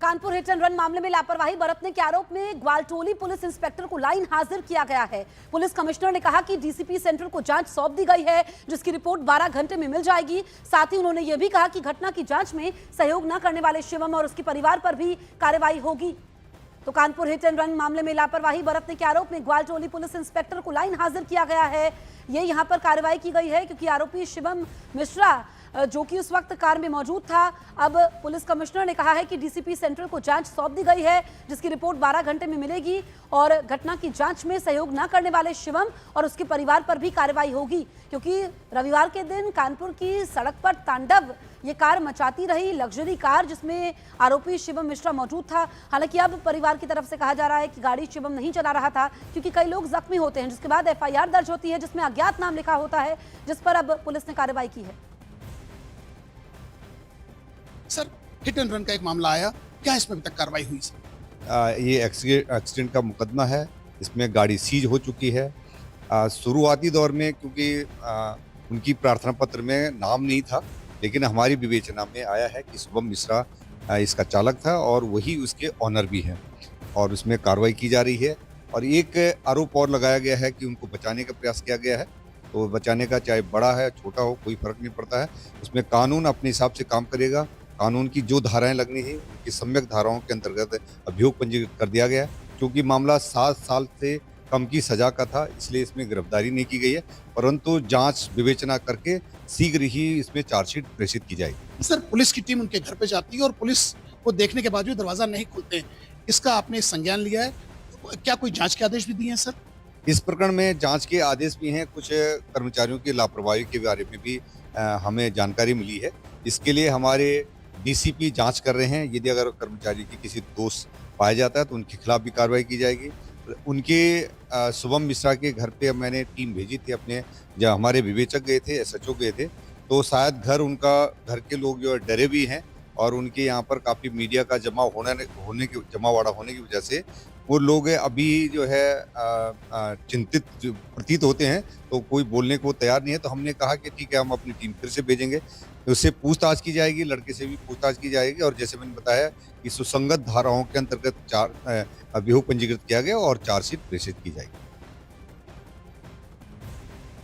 Kanpur hit and run मामले में लापरवाही बरतने के आरोप में ग्वालटोली पुलिस इंस्पेक्टर को लाइन हाजिर किया गया है। पुलिस कमिश्नर ने कहा कि डीसीपी सेंट्रल को जांच सौंप दी गई है, जिसकी रिपोर्ट 12 घंटे में मिल जाएगी। साथ ही उन्होंने यह भी कहा कि घटना की जांच में सहयोग न करने वाले शिवम और उसके परिवार पर भी कार्रवाई होगी। तो कानपुर हिट एंड रन मामले में लापरवाही बरतने के आरोप में ग्वालटोली पुलिस इंस्पेक्टर को लाइन हाजिर किया गया है। ये यहां पर कार्रवाई की गई है क्योंकि आरोपी शिवम मिश्रा जो कि उस वक्त कार में मौजूद था, अब पुलिस कमिश्नर ने कहा है कि डीसीपी सेंट्रल को जांच सौंप दी गई है, जिसकी रिपोर्ट 12 घंटे में मिलेगी और घटना की जांच में सहयोग न करने वाले शिवम और उसके परिवार पर भी कार्रवाई होगी। क्योंकि रविवार के दिन कानपुर की सड़क पर तांडव ये कार मचाती रही, लग्जरी कार जिसमें आरोपी शिवम मिश्रा मौजूद था। हालांकि अब परिवार की तरफ से कहा जा रहा है कि गाड़ी शिवम नहीं चला रहा था, क्योंकि कई लोग जख्मी होते हैं, जिसके बाद एफआईआर दर्ज होती है जिसमें अज्ञात नाम लिखा होता है, जिस पर अब पुलिस ने कार्रवाई की है। सर, हिट एंड रन का एक मामला आया, क्या इसमें अभी तक कार्रवाई हुई सर? ये एक्सीडेंट का मुकदमा है, इसमें गाड़ी सीज हो चुकी है। शुरुआती दौर में क्योंकि उनकी प्रार्थना पत्र में नाम नहीं था, लेकिन हमारी विवेचना में आया है कि शुभम मिश्रा इसका चालक था और वही उसके ऑनर भी हैं और उसमें कार्रवाई की जा रही है। और एक आरोप और लगाया गया है कि उनको बचाने का प्रयास किया गया है। तो बचाने का चाहे बड़ा है छोटा हो कोई फर्क नहीं पड़ता है, उसमें कानून अपने हिसाब से काम करेगा। कानून की जो धाराएं लगनी है उनकी सम्यक धाराओं के अंतर्गत अभियोग पंजीकृत कर दिया गया है। क्योंकि मामला 7 साल से कम की सजा का था, इसलिए इसमें गिरफ्तारी नहीं की गई है, परंतु जांच विवेचना करके शीघ्र ही इसमें चार्जशीट प्रेषित की जाएगी। सर, पुलिस की टीम उनके घर पे जाती है और पुलिस को देखने के बाद भी दरवाजा नहीं खोलते, इसका आपने संज्ञान लिया है? क्या कोई जांच के आदेश भी दिए हैं सर? इस प्रकरण में जांच के आदेश भी हैं, कुछ कर्मचारियों की लापरवाही के बारे में भी हमें जानकारी मिली है। इसके लिए हमारे डीसीपी जांच कर रहे हैं। यदि अगर कर्मचारी की किसी दोष पाया जाता है तो उनके खिलाफ भी कार्रवाई की जाएगी। उनके शुभम मिश्रा के घर पे मैंने टीम भेजी थी अपने, जब हमारे विवेचक गए थे, एसएचओ गए थे, तो शायद घर के लोग जो डरे भी हैं और उनके यहाँ पर काफ़ी मीडिया का जमावड़ा होने की वजह से वो लोग अभी जो है चिंतित प्रतीत होते हैं, तो कोई बोलने को तैयार नहीं है। तो हमने कहा कि ठीक है, हम अपनी टीम फिर से भेजेंगे, उससे पूछताछ की जाएगी, लड़के से भी पूछताछ की जाएगी और जैसे मैंने बताया कि सुसंगत धाराओं के अंतर्गत अभियोग पंजीकृत किया गया और चार्जशीट प्रेषित की जाएगी।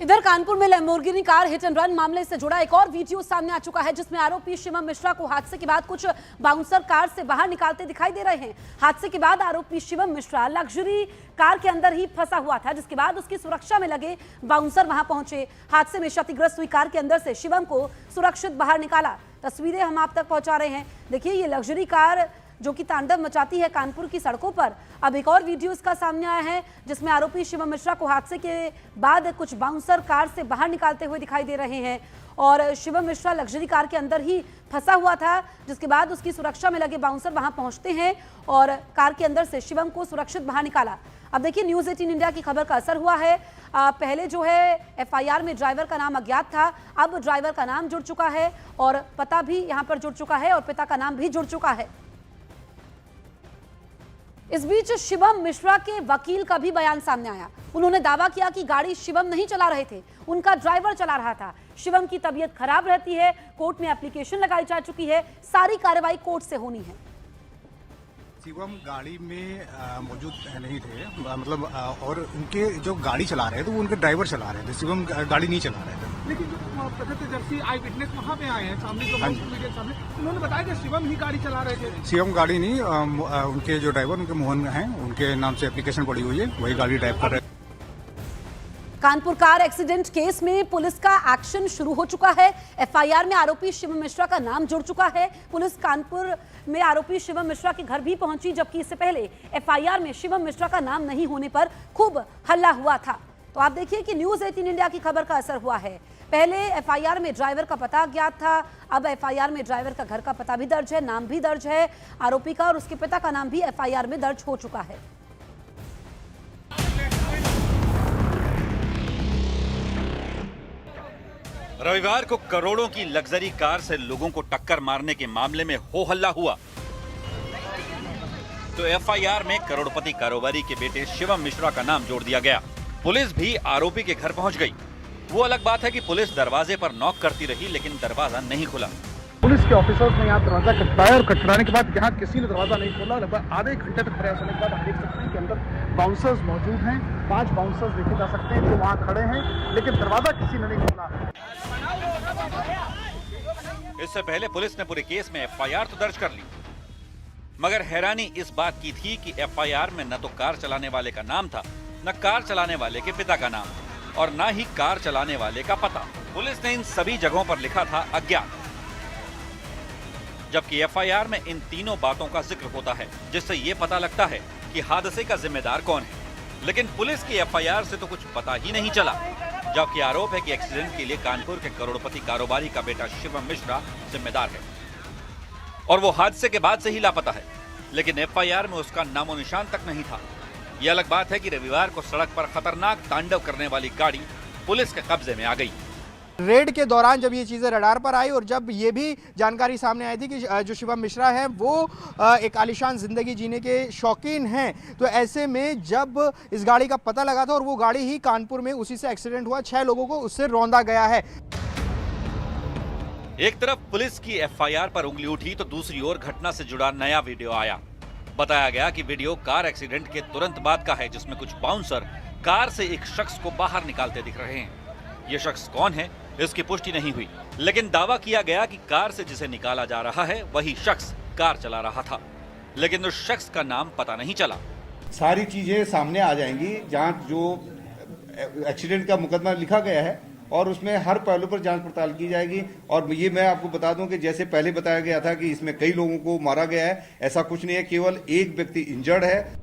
इधर कानपुर में Lamborghini car hit and run मामले से जुड़ा एक और वीडियो सामने आ चुका है, जिसमें आरोपी शिवम मिश्रा को हादसे के बाद कुछ बाउंसर कार से बाहर निकालते दिखाई दे रहे हैं। हादसे के बाद आरोपी शिवम मिश्रा लग्जरी कार के अंदर ही फंसा हुआ था, जिसके बाद उसकी सुरक्षा में लगे बाउंसर वहां पहुंचे। हादसे में क्षतिग्रस्त हुई कार के अंदर से शिवम को सुरक्षित बाहर निकाला। तस्वीरें हम आप तक पहुंचा रहे हैं। देखिए, ये लग्जरी कार जो कि तांडव मचाती है कानपुर की सड़कों पर। अब एक और वीडियो इसका सामने आया है, जिसमें आरोपी शिवम मिश्रा को हादसे के बाद कुछ बाउंसर कार से बाहर निकालते हुए दिखाई दे रहे हैं और शिवम मिश्रा लग्जरी कार के अंदर ही फंसा हुआ था, जिसके बाद उसकी सुरक्षा में लगे बाउंसर वहां पहुंचते हैं और कार के अंदर से शिवम को सुरक्षित बाहर निकाला। अब देखिए, न्यूज़ 18 इंडिया की खबर का असर हुआ है। पहले जो है एफआईआर में ड्राइवर का नाम अज्ञात था, अब ड्राइवर का नाम जुड़ चुका है और पता भी यहाँ पर जुड़ चुका है और पिता का नाम भी जुड़ चुका है। इस बीच शिवम मिश्रा के वकील का भी बयान सामने आया। उन्होंने दावा किया कि गाड़ी शिवम नहीं चला रहे थे, उनका ड्राइवर चला रहा था। शिवम की तबीयत खराब रहती है, कोर्ट में एप्लीकेशन लगाई जा चुकी है, सारी कार्रवाई कोर्ट से होनी है। शिवम गाड़ी में मौजूद नहीं थे, मतलब और उनके जो गाड़ी चला रहे थे वो उनके ड्राइवर चला रहे थे, शिवम गाड़ी नहीं चला रहे थे। लेकिन जो प्रत्यक्षदर्शी आई विटनेस वहाँ पे आए हैं सामने, जो मीडिया के सामने, उन्होंने बताया कि शिवम ही गाड़ी चला रहे थे। शिवम गाड़ी नहीं, उनके जो ड्राइवर उनके मोहन हैं, उनके नाम से एप्लीकेशन पड़ी हुई है, वही गाड़ी ड्राइव कर रहे हैं। कानपुर कार एक्सीडेंट केस में पुलिस का एक्शन शुरू हो चुका है। एफआईआर में आरोपी शिवम मिश्रा का नाम जुड़ चुका है। पुलिस कानपुर में आरोपी शिवम मिश्रा के घर भी पहुंची, जबकि इससे पहले एफआईआर में शिवम मिश्रा का नाम नहीं होने पर खूब हल्ला हुआ था। तो आप देखिए कि न्यूज़ 18 इंडिया की खबर का असर हुआ है। पहले एफआईआर में ड्राइवर का पता अज्ञात था, अब एफआईआर में ड्राइवर का घर का पता भी दर्ज है, नाम भी दर्ज है, आरोपी का और उसके पिता का नाम भी एफआईआर में दर्ज हो चुका है। रविवार को करोड़ों की लग्जरी कार से लोगों को टक्कर मारने के मामले में हो हल्ला हुआ तो एफआईआर में करोड़पति कारोबारी के बेटे शिवम मिश्रा का नाम जोड़ दिया गया। पुलिस भी आरोपी के घर पहुंच गई। वो अलग बात है कि पुलिस दरवाजे पर नॉक करती रही, लेकिन दरवाजा नहीं खुला। पुलिस के ऑफिसर्स ने यहाँ दरवाजा खटखटाया और खटखटाने के बाद यहाँ किसी ने दरवाजा नहीं खोला। लगभग आधे घंटे तक प्रयास होने के बाद हम देख सकते हैं कि अंदर बाउंसर्स मौजूद हैं। 5 बाउंसर्स देखे जा सकते हैं जो वहाँ खड़े हैं, लेकिन दरवाजा किसी ने नहीं खोला। इससे पहले पुलिस ने पूरे केस में एफआईआर तो दर्ज कर ली, मगर हैरानी इस बात की थी कि एफआईआर में न तो कार चलाने वाले का नाम था, न कार चलाने वाले के पिता का नाम, और न ही कार चलाने वाले का पता। पुलिस ने इन सभी जगहों पर लिखा था अज्ञात, जबकि एफआईआर में इन तीनों बातों का जिक्र होता है, जिससे ये पता लगता है कि हादसे का जिम्मेदार कौन है। लेकिन पुलिस की एफआईआर से तो कुछ पता ही नहीं चला, जबकि आरोप है कि एक्सीडेंट के लिए कानपुर के करोड़पति कारोबारी का बेटा शिवम मिश्रा जिम्मेदार है और वो हादसे के बाद से ही लापता है। लेकिन एफआईआर में उसका नामो निशान तक नहीं था। ये अलग बात है कि रविवार को सड़क पर खतरनाक तांडव करने वाली गाड़ी पुलिस के कब्जे में आ गई। रेड के दौरान जब ये चीज़ें रडार पर आई और जब ये भी जानकारी सामने आई थी कि जो शिवम मिश्रा है वो एक आलीशान ज़िंदगी जीने के शौकीन हैं, तो ऐसे में जब इस गाड़ी का पता लगा था और वो गाड़ी ही कानपुर में उसी से एक्सीडेंट हुआ, 6 लोगों को उससे रौंदा गया है। एक तरफ पुलिस की एफआईआर पर उंगली उठी तो दूसरी ओर घटना से जुड़ा नया वीडियो आया। बताया गया कि वीडियो कार एक्सीडेंट के तुरंत बाद का है, जिसमें कुछ बाउंसर कार से एक शख्स को बाहर निकालते दिख रहे हैं। ये शख्स कौन है इसकी पुष्टि नहीं हुई, लेकिन दावा किया गया कि कार से जिसे निकाला जा रहा है वही शख्स कार चला रहा था, लेकिन उस शख्स का नाम पता नहीं चला। सारी चीजें सामने आ जाएंगी। जांच जो एक्सीडेंट का मुकदमा लिखा गया है और उसमें हर पहलू पर जांच पड़ताल की जाएगी। और ये मैं आपको बता दूं कि जैसे पहले बताया गया था कि इसमें कई लोगों को मारा गया है, ऐसा कुछ नहीं है, केवल एक व्यक्ति इंजर्ड है।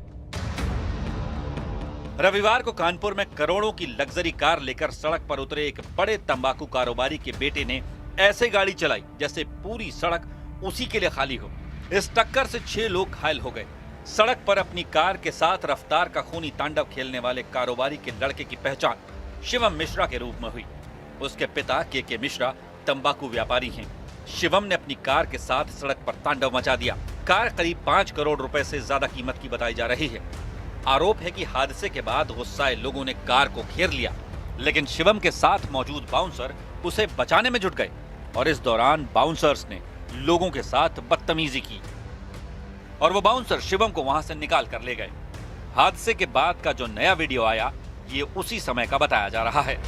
रविवार को कानपुर में करोड़ों की लग्जरी कार लेकर सड़क पर उतरे एक बड़े तंबाकू कारोबारी के बेटे ने ऐसे गाड़ी चलाई जैसे पूरी सड़क उसी के लिए खाली हो। इस टक्कर से 6 लोग घायल हो गए। सड़क पर अपनी कार के साथ रफ्तार का खूनी तांडव खेलने वाले कारोबारी के लड़के की पहचान शिवम मिश्रा के रूप में हुई। उसके पिता के मिश्रा तंबाकू व्यापारी हैं। शिवम ने अपनी कार के साथ सड़क पर तांडव मचा दिया। कार करीब 5 करोड़ रुपए से ज्यादा कीमत की बताई जा रही है। आरोप है कि हादसे के बाद गुस्साए लोगों ने कार को घेर लिया, लेकिन शिवम के साथ मौजूद बाउंसर उसे बचाने में जुट गए और इस दौरान बाउंसर्स ने लोगों के साथ बदतमीजी की और वो बाउंसर शिवम को वहां से निकाल कर ले गए। हादसे के बाद का जो नया वीडियो आया ये उसी समय का बताया जा रहा है।